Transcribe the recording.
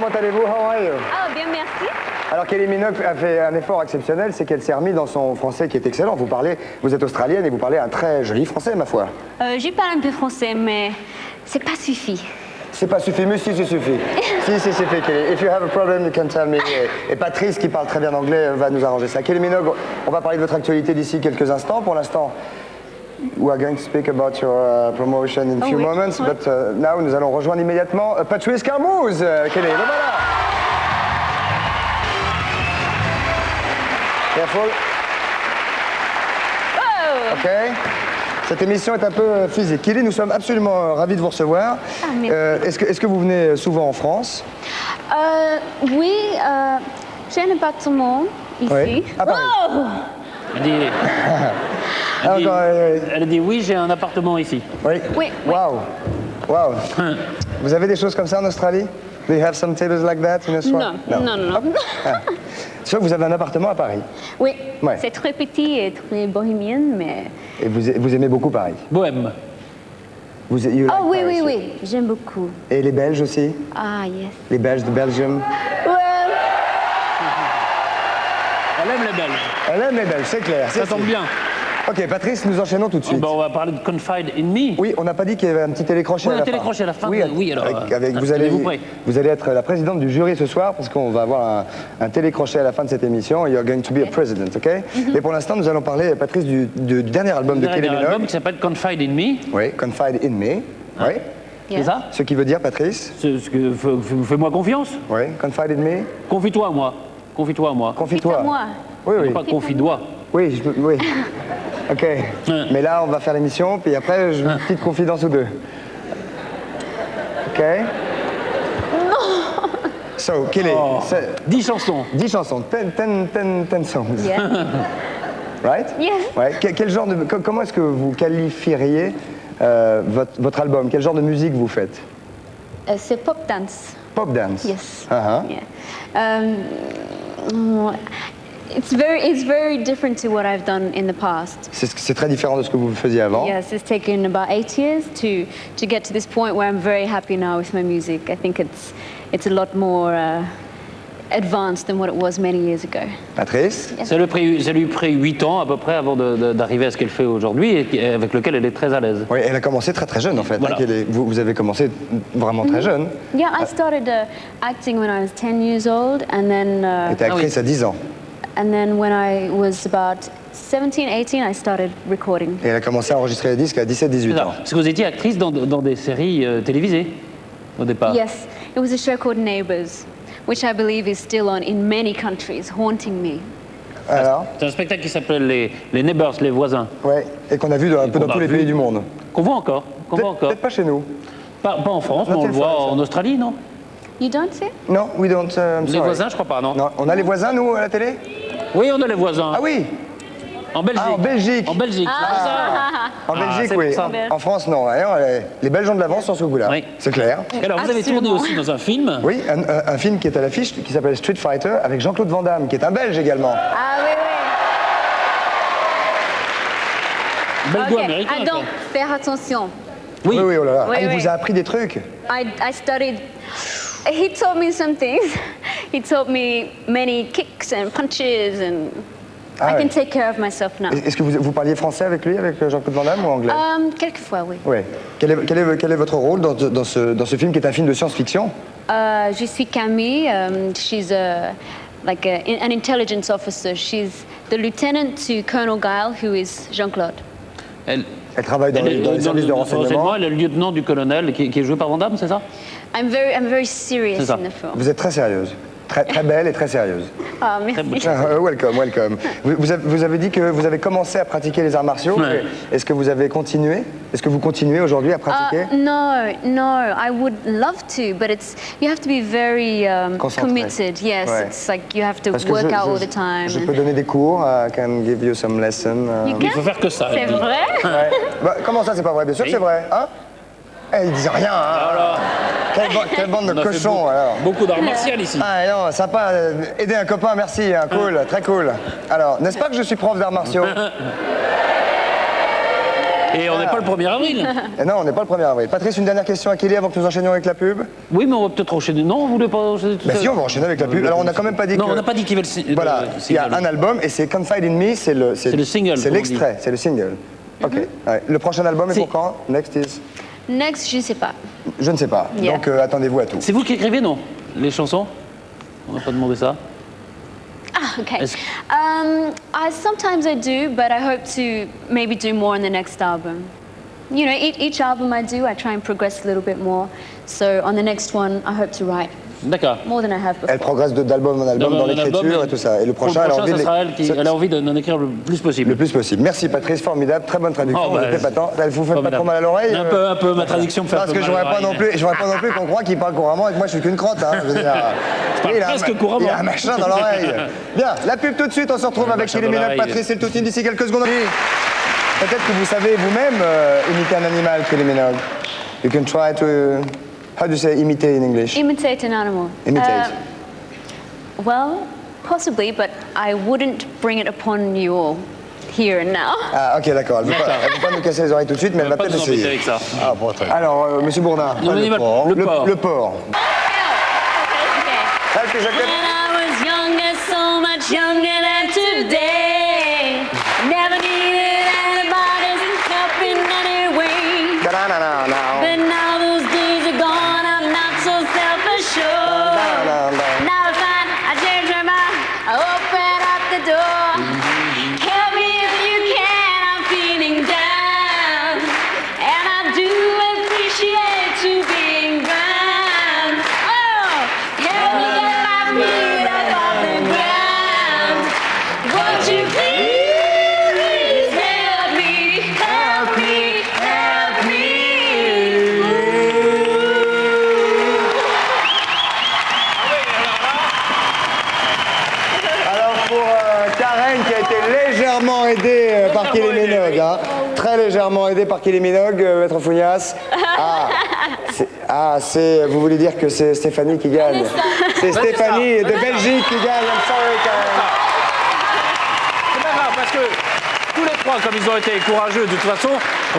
comment allez-vous? How are you? Ah, bien, merci. Alors Kylie Minogue a fait un effort exceptionnel, c'est qu'elle s'est remise dans son français qui est excellent. Vous êtes australienne et vous parlez un très joli français, ma foi. Je parle un peu français, mais c'est pas suffi. C'est pas suffi, mais si, c'est suffi. si, c'est suffi, Kylie. If you have a problem, you can tell me. Et Patrice, qui parle très bien anglais, va nous arranger ça. Kylie Minogue, on va parler de votre actualité d'ici quelques instants. Pour l'instant, we are going to speak about your promotion in a few moments, but now, nous allons rejoindre immédiatement Patrice Carmouze. Kylie, le voilà. Careful. Oh. OK. Cette émission est un peu physique. Kylie, nous sommes absolument ravis de vous recevoir. Ah, merci. Est-ce que vous venez souvent en France? Oui, j'ai un appartement ici. Oui. À Paris. Oh. Elle a dit oui, j'ai un appartement ici. Oui. Oui. Waouh. Waouh. Vous avez des choses comme ça en Australie? Do you have some tables like that in Australia? Non. Ah. Sauf que vous avez un appartement à Paris. Oui, Ouais. c'est très petit et très bohémienne, mais... Et vous aimez beaucoup Paris? Bohème. You like Oh oui, Paris, oui, j'aime beaucoup. Et les Belges aussi? Ah, yes. Les Belges de Belgium? Well, Elle aime les Belges. Elle aime les Belges, c'est clair. Ça tombe bien. Ok, Patrice, nous enchaînons tout de suite. On va parler de Confide in Me. Oui, on n'a pas dit qu'il y avait un petit télécrochet Oui, à la un télécrochet à la fin. Oui, Oui, alors, vous allez tenez-vous prêts. vous allez être la présidente du jury ce soir parce qu'on va avoir un télécrochet à la fin de cette émission. You're going to be a president, ok? Mais pour l'instant, nous allons parler, Patrice, du dernier album de Kylie Un album Minogue. qui s'appelle Confide in Me. Oui, Confide in Me. Oui. C'est ça? Ce qui veut dire, Patrice? Fais-moi confiance. Oui, Confide in Me. Confie-toi à moi. Confie-toi à moi. Confie-toi. moi. Oui, oui. Pas confie-toi. Oui, oui. Ok. Mais là, on va faire l'émission, puis après, une petite confidence ou deux. Ok. Non. So, Kylie, 10 chansons. 10 chansons, 10 songs. Yeah. Right? Yes. Ouais. Quel genre de, comment est-ce que vous qualifieriez votre album? Quel genre de musique vous faites? C'est pop dance. Pop dance? Yes. Uh-huh. Yeah. It's very different to what I've done in the past. C'est très différent de ce que vous faisiez avant. Yes, it's taken about 8 years to get to this point where I'm very happy now with my music. I think it's a lot more advanced than what it was many years ago. Patrice? Ça lui a pris 8 ans à peu près avant d'arriver à ce qu'elle fait aujourd'hui et avec lequel elle est très à l'aise. Oui, elle a commencé très jeune en fait. Voilà. Hein, vous avez commencé vraiment très jeune. Yeah, I started acting when I was 10 years old, and then Elle était actrice à 10 ans. and then when I was about 17, 18, I started recording. Et elle a commencé à enregistrer les disques à 17-18 ans. Parce que vous étiez actrice dans des séries télévisées au départ. Yes, it was a show called Neighbours, which I believe is still on in many countries, haunting me. Alors? C'est un spectacle qui s'appelle les Neighbors, les voisins. Ouais, et qu'on a vu un peu dans tous les pays du monde. Qu'on voit encore. Peut-être pas chez nous. Pas en France, mais on le voit en Australie, non? You don't see? Non, we don't. I'm Les sorry. voisins, je crois pas, non? Non, on a les voisins, nous, à la télé? Oui, on a les voisins. Ah oui! En Belgique. Ah, en Belgique. En Belgique. En Belgique, c'est oui. pour ça. En France, non. Alors, les Belges ont de l'avance sur ce coup-là. Oui. C'est clair. Et alors, vous avez tourné Absolument. aussi dans un film. Oui, un film qui est à l'affiche, qui s'appelle Street Fighter, avec Jean-Claude Van Damme, qui est un Belge également. Ah oui, oui. Belgo Ok, américain. ah, donc, faire attention. Oui. Oui, oh là là. Oui, Ah, il oui. vous a appris des trucs. I studied. He taught me some things. He taught me many kicks and punches, and Ah I ouais. can take care of myself now. Est-ce que vous parliez français avec lui, avec Jean-Claude Van Damme, ou anglais? Quelquefois, oui. Oui. Quel est votre rôle dans ce film qui est un film de science-fiction? Je suis Camille. She's an intelligence officer. She's the lieutenant to Colonel Guile, who is Jean-Claude. Elle travaille dans les services de renseignement. Elle est le lieutenant du colonel qui est joué par Van Damme, c'est ça? I'm very serious C'est ça. in the film. Vous êtes très sérieuse. Très belle et très sérieuse. Ah, merci. Welcome. Vous avez dit que vous avez commencé à pratiquer les arts martiaux. Ouais. Est-ce que vous avez continué? Est-ce que vous continuez aujourd'hui à pratiquer? No. I would love to, but you have to be very Concentré. committed. Yes, Ouais. it's like you have to Parce que work out all the time. je peux donner des cours. I can give you some lessons. You Il can? faut faire que ça. C'est elle dit. vrai? Ouais. Bah, comment ça, c'est pas vrai? Bien sûr que c'est vrai. Hein? Ils disent rien. Hein? Quelle bande de On a fait cochons, alors. beaucoup d'arts martiaux ici. Ah non, sympa. Aider un copain, merci. Hein, cool, très cool. Alors, n'est-ce pas que je suis prof d'arts martiaux? Et on n'est pas le 1er avril. Et non, on n'est pas le 1er avril. Patrice, une dernière question à Kelly avant que nous enchaînions avec la pub. Oui, mais on va peut-être enchaîner. Non, vous voulez pas enchaîner tout Bah ça si, on va enchaîner avec la pub. Alors on n'a quand même pas dit Non, que... on n'a pas dit qu'il y avait le Voilà, il y a un album et c'est Confide in Me, c'est le single, c'est comme on l'extrait, c'est le single. Ok. Ouais. Le prochain album est C'est- pour quand? Next is... Next, je sais pas. Je ne sais pas. Yeah. Donc attendez-vous à tout. C'est vous qui écrivez, non? Les chansons? On n'a pas demandé ça. Ah, okay. Est-ce- Sometimes I do, but I hope to maybe do more in the next album. You know, each album I do, I try and progress a little bit more. So on the next one, I hope to write D'accord. more than I have before. Elle progresse d'album en album dans l'écriture et tout ça. Et le prochain, elle a envie ça de... sera elle qui elle a envie d'en écrire le plus possible. Le plus possible. Merci Patrice, formidable, très bonne traduction. Oh, bah, vous êtes épatant. Vous faites pas trop mal à l'oreille Un peu, ma traduction me fait un Parce peu que mal à l'oreille. je voudrais pas non plus qu'on croit qu'il parle couramment et que moi je suis qu'une crotte. Hein. Je veux dire, parle presque couramment. Il a un machin dans l'oreille. Bien, la pub tout de suite, on se retrouve avec machin Kylie dans Minogue, l'oreille. Patrice et le Toutine d'ici quelques secondes. Peut-être que vous savez vous-même imiter un animal, Kylie Minogue. You can try to... How do you say imitate in English? Imitate an animal. Imitate. Well, possibly, but I wouldn't bring it upon you all here and now. Ah, ok, d'accord. Elle ne veut pas nous casser les oreilles tout de suite, mais elle va pas peut-être nous embêter essayer. avec ça. Ah, bon, très bien. Alors, monsieur Bourdin, Non, l'animal, le porc. Le porc. Okay. Help is okay. When I was younger, so much younger than today, never needed anybody's help in any way. Da-da-da-da-da. But now those days are gone, I'm not so self-assured. Da-da-da-da. Now I find I change my mind, I open up the door. Help me if you can, I'm feeling down. And I do appreciate you being ground. Oh, help me get my feet up off the ground. Won't you please help me, help me, help me. Alors pour Karen qui a été légèrement aidée par Kylie Minogue, hein, très légèrement aidée par Kylie Minogue, Maître Fougnas. Vous voulez dire que c'est Stéphanie qui gagne? C'est Stéphanie de Belgique qui gagne. I'm sorry, Karen. C'est pas grave, parce que tous les trois, comme ils ont été courageux, de toute façon,